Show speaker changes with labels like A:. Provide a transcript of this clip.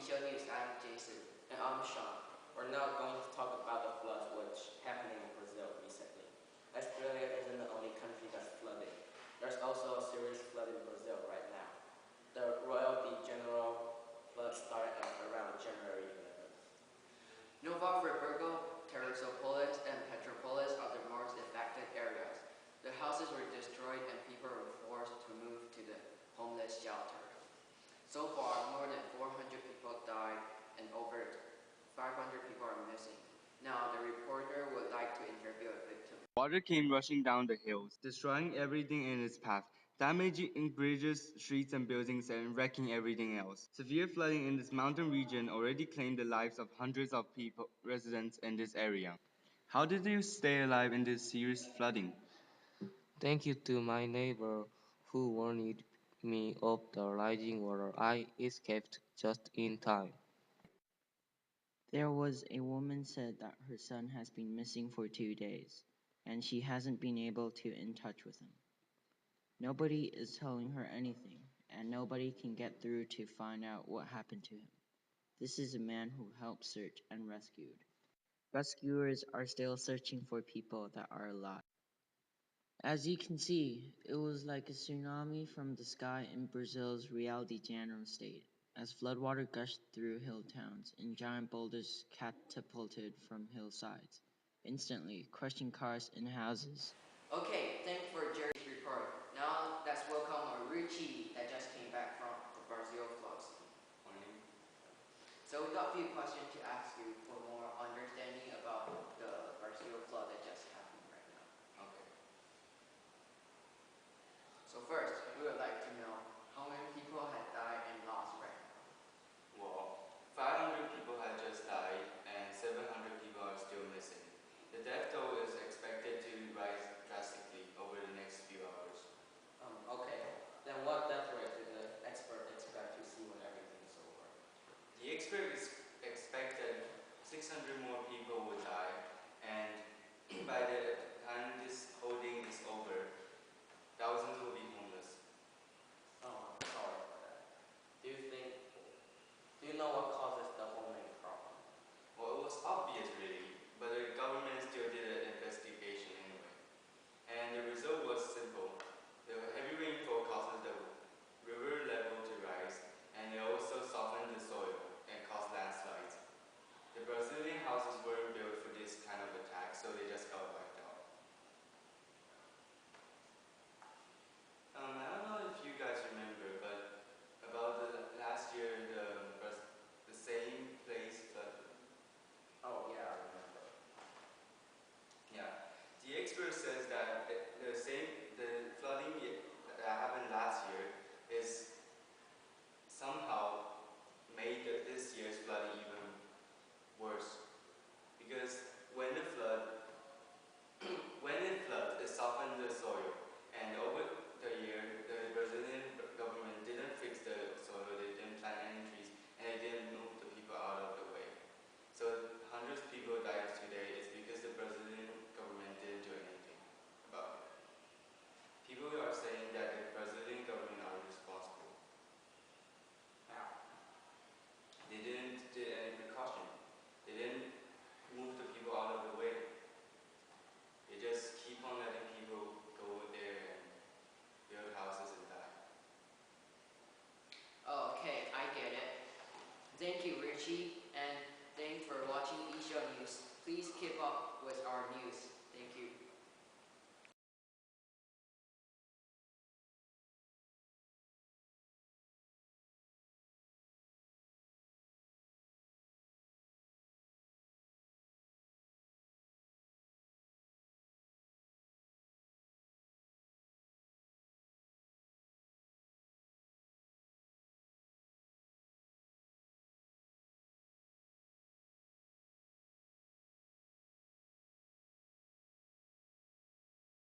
A: I-Shou News. I'm Jason. And I'm Sean. We're now going to talk about the floods which happening in Brazil recently. Australia isn't the only country that's flooding. There's also a serious flood in Brazil right now. The Royal de General flood started around January 11th. Nova Friburgo, Teresópolis, and Petropolis are the most affected areas. The houses were destroyed and people were forced to move to the homeless shelter. So far, more than 400 people died and over 500 people are missing. Now, the reporter would like to interview a victim.
B: Water came rushing down the hills, destroying everything in its path, damaging bridges, streets, and buildings, and wrecking everything else. Severe flooding in this mountain region already claimed the lives of hundreds of people, residents in this area. How did you stay alive in this serious flooding?
C: Thank you to my neighbor who warned me of the rising water. I escaped just in time.
D: There was a woman said that her son has been missing for 2 days, and she hasn't been able to in touch with him. Nobody is telling her anything, and nobody can get through to find out what happened to him. This is a man who helped search and rescued. Rescuers are still searching for people that are alive. As you can see, it was like a tsunami from the sky in Brazil's Rio de Janeiro state, as floodwater gushed through hill towns and giant boulders catapulted from hillsides, instantly crushing cars and houses.
A: Okay, thanks for Jerry's report. Now, let's welcome Richie that just came back from the Brazil floods. So we got a few questions to ask you for more understanding about the Brazil flood that just happened right now. Okay. So first, we would like to know how many people had died and lost right now.
B: Well, 500 people had just died and 700 people are still missing. The death toll is expected to rise drastically over the next few hours.
A: Okay, then what death rate did the expert expect to see when everything is over?
B: The expert expected 600 more people would die, and by the time this whole thing is over, thousands will be homeless.
A: Oh, I'm sorry for that. Do you know what causes the homeless problem?
B: Well, it was obvious really, but the government still did an investigation anyway. And the result was simple. The heavy rainfall causes the river level to rise, and it also softened the soil and caused landslides. The Brazilian houses weren't built for this kind of attack, so they just got wiped out. I don't know if you guys remember, but about the last year, the same place flooded.
A: Oh yeah, I remember.
B: Yeah, the expert says that the flooding that happened last year is somehow made this year's flooding even worse, because when it floods, it softens the soil, and over the year, the Brazilian government didn't fix the soil, they didn't plant any trees, and they didn't move the people out of the way. So hundreds of people died today is because the Brazilian government didn't do anything about it. People are saying that the Brazilian government are responsible.
A: How?
B: They didn't do any precaution. They didn't move the people out of the way. They just keep on letting people go there and build houses and die.
A: Okay, I get it. Thank you, Richie, and thanks for watching I-Shou News. Please keep up with our news.